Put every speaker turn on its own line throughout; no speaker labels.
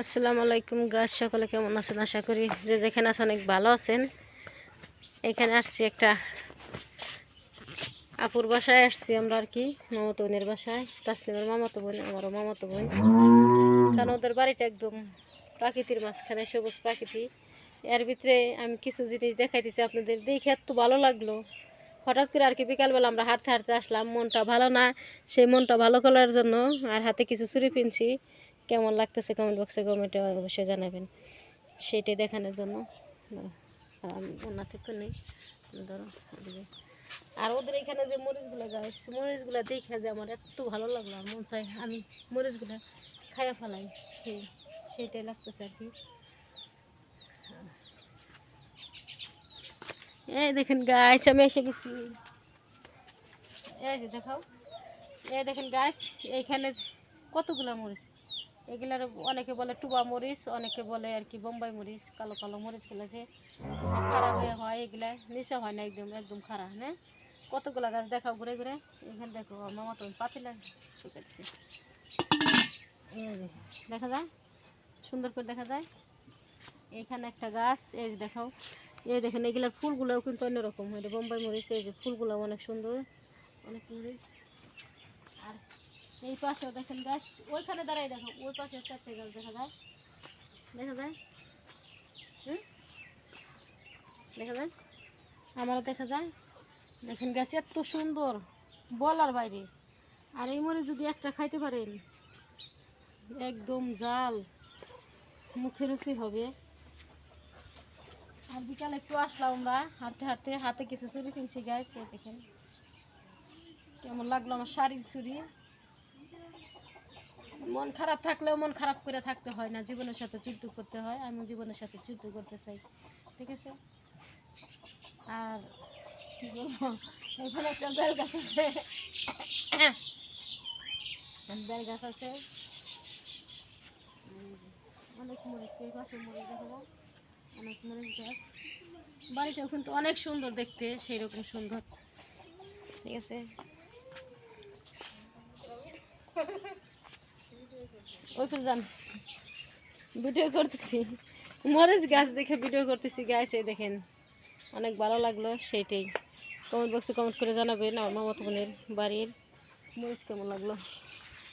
আসসালামু আলাইকুম গাছ, সকলে কেমন আছেন? আশা করি যে যেখানে আছেন অনেক ভালো আছেন। এখানে আসছি একটা আপুর বাসায় আসছি আমরা আর কি, মামাতো বোনের বাসায়। তাসলিমের মামাতো বোন, আমারও মামাতো বোন। কারণ ওদের বাড়িটা একদম প্রাকৃতির মাঝখানে, সবুজ প্রাকৃতি। এর ভিতরে আমি কিছু জিনিস দেখাইতেছি আপনাদের, দেখে এত ভালো লাগলো। হঠাৎ করে আর কি বিকালবেলা আমরা হাঁটতে হাঁটতে আসলাম, মনটা ভালো না, সেই মনটা ভালো করার জন্য আর হাতে কিছু চুড়ি পিনছি। কেমন লাগতেছে কমেন্ট বক্সে কমেন্টে অবশ্যই জানাবেন, সেটাই দেখানোর জন্য। ওনা থেকে নেই ধরো। আর ওদের এখানে যে মরিচগুলো গাছ, মরিচগুলো দেখে যে আমার এত ভালো লাগলো, আর মন চাই আমি মরিচগুলো খাইয়া ফেলাই, সেইটাই লাগতেছে আর কি। এই দেখেন গাছ, আমি এসে গেছি। এই যে দেখাও, এই দেখেন গাছ, এইখানে কতগুলা মরিচ। এগুলার অনেকে বলে টুবা মরিচ, অনেকে বলে আর কি বোম্বাই মরিচ। কালো কালো মরিচগুলো যে খারাপ হয়ে হয়, এগুলা নিচে হয় না, একদম একদম খারাপ। হ্যাঁ, কতগুলা গাছ দেখাও ঘুরে ঘুরে। এখানে দেখো মামা তো পাতিলা শুকাচ্ছে, দেখা যায় সুন্দর করে দেখা যায়। এইখানে একটা গাছ, এই যে দেখাও। এই দেখেন এগুলার ফুলগুলোও কিন্তু অন্যরকম, এটা বোম্বাই মরিচ। এই যে ফুলগুলো অনেক সুন্দর, অনেক মরিচ। আর এই পাশেও দেখেন গাছ, ওইখানে দাঁড়াই দেখো, ওই পাশে চারটে গাছ দেখা যায়, দেখা যায়। হুম, দেখা যায়, আমারও দেখা যায়। দেখেন গাছ এত সুন্দর, বলার বাইরে। আর এই মরিচ যদি একটা খাইতে পারেন, একদম জাল, মুখে রুচি হবে। আর বিকালে একটু আসলাম আমরা হাঁটতে হাঁটতে, হাতে কিছু চুরি কিনছি গাছ। দেখেন কেমন লাগলো আমার শাড়ির চুরি। মন খারাপ থাকলেও মন খারাপ করে থাকতে হয় না, জীবনের সাথে যুদ্ধ করতে হয়। আমি জীবনের সাথে যুদ্ধ করতে চাই, ঠিক আছে। আর কি বলবো, এখানে একটা বেল গাছ আছে, বেল গাছ আছে, অনেক মরিচ। এই পাশে মরিচ দেখা যায়, অনেক মরিচ গাছ। বাড়িটাও কিন্তু অনেক সুন্দর দেখতে, সেই রকম সুন্দর, ঠিক আছে। ওই তো যান, ভিডিও করতেছি, মরিচ গাছ দেখে ভিডিও করতেছি গাছ। এই দেখেন অনেক ভালো লাগলো, সেইটাই কমেন্ট বক্সে কমেন্ট করে জানাবেন আমার মামাতো বোনের বাড়ির মরিচ কেমন লাগলো।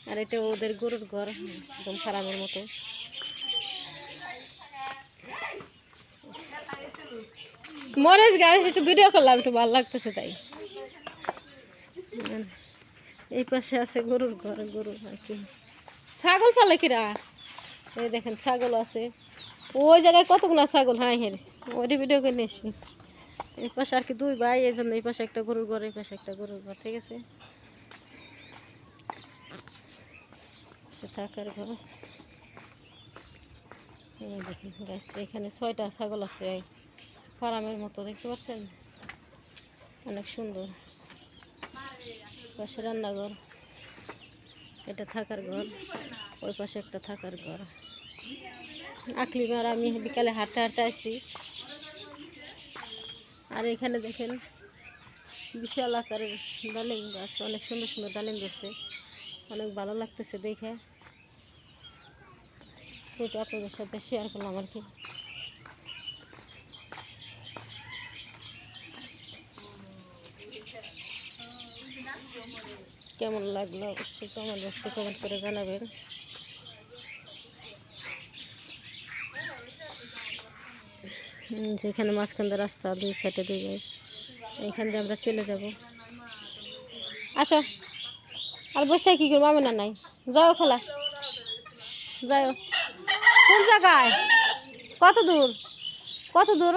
আর এটা ওদের গরুর ঘর, একদম ফার্মের মতো। মরিচ গাছ একটু ভিডিও করলাম, একটু ভালো লাগতেছে তাই। এই পাশে আছে গরুর ঘর, গরু আর কি। ছাগল পালে কিরা, এই দেখেন ছাগল আছে ওই জায়গায়, কতগুলো ছাগল। হ্যাঁ হ্যাঁ, ওইটি ভিডিও করে নিয়েছি। এই পাশে আর কি দুই ভাই, এই জন্য এই পাশে একটা গরুর ঘর, এই পাশে একটা গরুর ঘর, ঠিক আছে। থাকার ঘর। এই দেখেন গাছ, এখানে 6টা ছাগল আছে, এই ফার্মের মতো, দেখতে পাচ্ছেন, অনেক সুন্দর। পাশে রান্নাঘর, এটা থাকার ঘর, ওই পাশে একটা থাকার ঘর। আকলিমার আমি বিকালে হাঁটতে হাঁটতে আসছি। আর এখানে দেখেন বিশাল আকারের ডালিম গাছ, অনেক সুন্দর সুন্দর ডালিম গাছে, অনেক ভালো লাগতেছে দেখে। সেটা আপনাদের সাথে শেয়ার করলাম আর কি। কেমন লাগলো অবশ্যই কমেন্ট বক্সে কমেন্ট করে জানাবেন। যেখানে মাঝখান দিয়ে রাস্তা, দুই সাইডে দুই ভাই, এইখান দিয়ে আমরা চলে যাব। আসো, আর বসে কি করবো, আমি না নাই, যাও খোলা, যাও। কোন জায়গায়, কত দূর, কত দূর?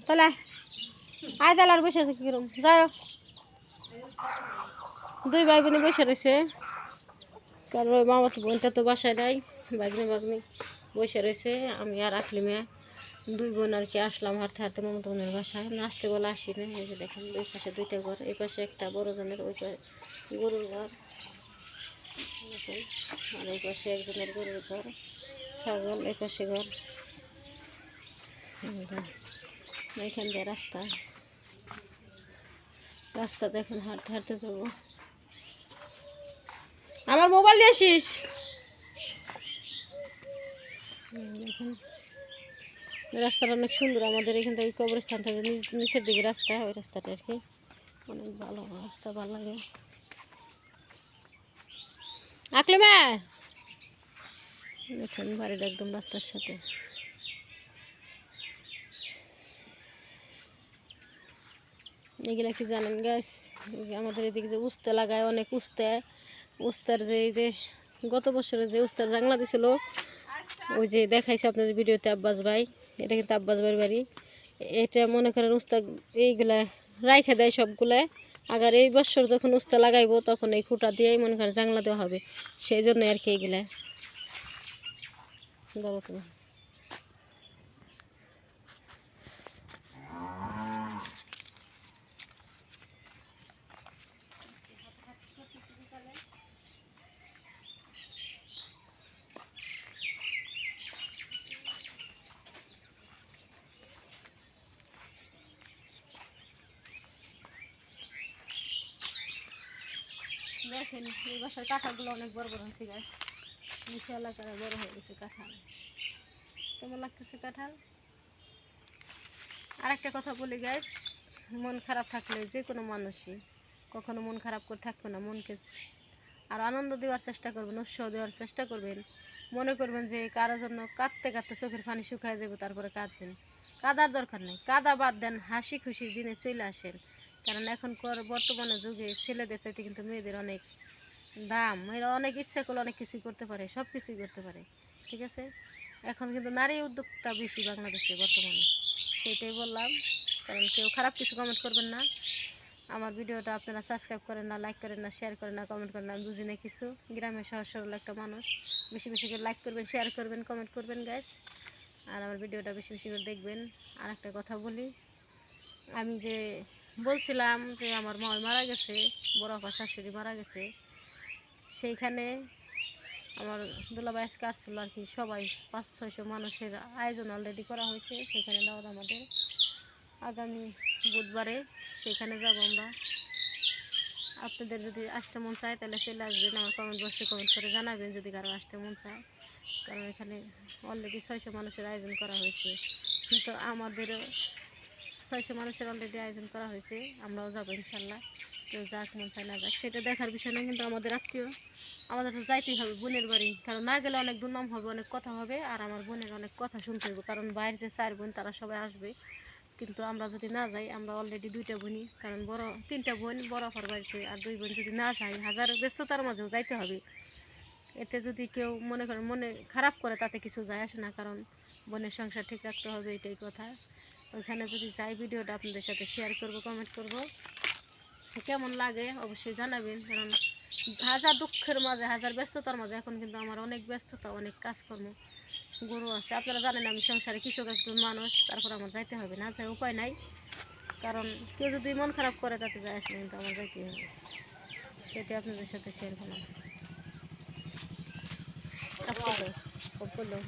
তাহলে আয়, তাহলে আর বসে আছে কি করুম, যাও। দুই ভাই বোনে বসে রয়েছে, কারণ ওই মামাতো বোনটা তো বাসায় নাই, বাগনি বাগনি বসে রয়েছে। আমি আর আকলিমা দুই বোন আর কি আসলাম হাঁটতে হাঁটতে মামাতো বোনের বাসায়। আসতে বলে আসি না। এই যে দেখেন দুই পাশে দুইটা ঘর, এই পাশে একটা বড় জনের, ওই পাশে গরুর ঘর, আর এই পাশে একজনের গরুর ঘর, ছাগল, এই পাশে ঘর। এইখান দিয়ে রাস্তা, রাস্তা দেখেন হাঁটতে হাঁটতে যাবো। আমার মোবাইল নিয়ে আসিস, দেখুন রাস্তাটা অনেক সুন্দর, আমাদের এখান থেকে কবরস্থান থেকে নিচের দিকে রাস্তা, ওই রাস্তাটা আর কি অনেক ভালো রাস্তা, ভালো লাগে। আকলিমা দেখুন বাড়িটা একদম রাস্তার সাথে। এগুলা কি জানেন গাছ, আমাদের এদিকে যে উস্তে লাগায়, অনেক উস্তার যে এই যে গত বছরে যে উস্তার জাংলা দিছিল, ওই যে দেখাইছে আপনাদের ভিডিওতে আব্বাস ভাই, এটা কিন্তু আব্বাস ভাইয়ের বাড়ি। এটা মনে করেন উস্তা এইগুলা রাইখে দেয় সবগুলা, আবার এই বছর যখন উস্তা লাগাইবো তখন এই খুঁটা দিয়েই মনে করেন জাংলা দেওয়া হবে, সেই জন্য আর কি এইগুলা ধরো তুমি। দেখেন এই বছর কাঁঠালগুলো অনেক বড় বড় হয়েছে গাছ, নিচে এলাকায় বড় হয়ে গেছে কাঁঠাল। কেমন লাগতেছে কাঁঠাল? আর একটা কথা বলি গাছ, মন খারাপ থাকলে যে কোনো মানুষই কখনো মন খারাপ করে থাকবে না, মনকে আর আনন্দ দেওয়ার চেষ্টা করবেন, উৎসাহ দেওয়ার চেষ্টা করবেন। মনে করবেন যে কারো জন্য কাঁদতে কাঁদতে চোখের পানি শুকায় যাবে, তারপরে কাঁদবেন। কাদার দরকার নেই, কাদা বাদ দেন, হাসি খুশির দিনে চলে আসেন। কারণ এখনকার বর্তমানে যুগে ছেলেদের চাইতে কিন্তু মেয়েদের অনেক দাম, এরা অনেক ইচ্ছা করলে অনেক কিছুই করতে পারে, সব কিছুই করতে পারে, ঠিক আছে। এখন কিন্তু নারী উদ্যোক্তা বেশি বাংলাদেশে বর্তমানে, সেটাই বললাম। কারণ কেউ খারাপ কিছু কমেন্ট করবেন না, আমার ভিডিওটা আপনারা সাবস্ক্রাইব করেন না, লাইক করেন না, শেয়ার করেন না, কমেন্ট করেন না, আমি বুঝি না কিছু। গ্রামের সহজ সরল একটা মানুষ, বেশি বেশি করে লাইক করবেন, শেয়ার করবেন, কমেন্ট করবেন গাইস, আর আমার ভিডিওটা বেশি বেশি করে দেখবেন। আর একটা কথা বলি, আমি যে বলছিলাম যে আমার মা মারা গেছে, বড় আপা শাশুড়ি মারা গেছে, সেইখানে আমার দুলাভাই আজকে আসছিল আর কি, সবাই 500-600 মানুষের আয়োজন অলরেডি করা হয়েছে, সেখানে দাওয়াত আমাদের আগামী বুধবারে, সেখানে যাব আমরা। আপনাদের যদি আসতে মন চায় তাহলে চলে আসবেন, আমার কমেন্ট বক্সে কমেন্ট করে জানাবেন যদি কারো আসতে মন চায়। কারণ এখানে অলরেডি 600 মানুষের আয়োজন করা হয়েছে, কিন্তু আমাদেরও 600 মানুষের অলরেডি আয়োজন করা হয়েছে, আমরাও যাবো ইনশাল্লাহ। কেউ যাক মন চায় না যাক সেটা দেখার বিষয় না, কিন্তু আমাদের আত্মীয়, আমাদের তো যাইতেই হবে বোনের বাড়ি, কারণ না গেলে অনেক দুর্নাম হবে, অনেক কথা হবে, আর আমার বোনের অনেক কথা শুনতে হবে, কারণ বাইরে যে 4 বোন তারা সবাই আসবে। কিন্তু আমরা যদি না যাই, আমরা অলরেডি 2টা বোনই, কারণ বড় 3টা বোন বড় আপার বাড়িতে, আর 2 বোন যদি না যাই, হাজার ব্যস্ততার মাঝেও যাইতে হবে। এতে যদি কেউ মনে করেন মনে খারাপ করে, তাতে কিছু যায় আসে না, কারণ বোনের সংসার ঠিক রাখতে হবে, এটাই কথা। ওইখানে যদি যাই, ভিডিওটা আপনাদের সাথে শেয়ার করব, কমেন্ট করব, কেমন লাগে অবশ্যই জানাবেন। কারণ হাজার দুঃখের মাঝে, হাজার ব্যস্ততার মাঝে এখন কিন্তু আমার অনেক ব্যস্ততা, অনেক কাজকর্ম, গরু আছে, আপনারা জানেন আমি সংসারে কৃষক একজন মানুষ, তারপর আমার যাইতে হবে, না যাই উপায় নাই। কারণ কেউ যদি মন খারাপ করে তাতে যায় আসলে কিন্তু আমার যাইতে হবে, সেটি আপনাদের সাথে শেয়ার করলাম। করলো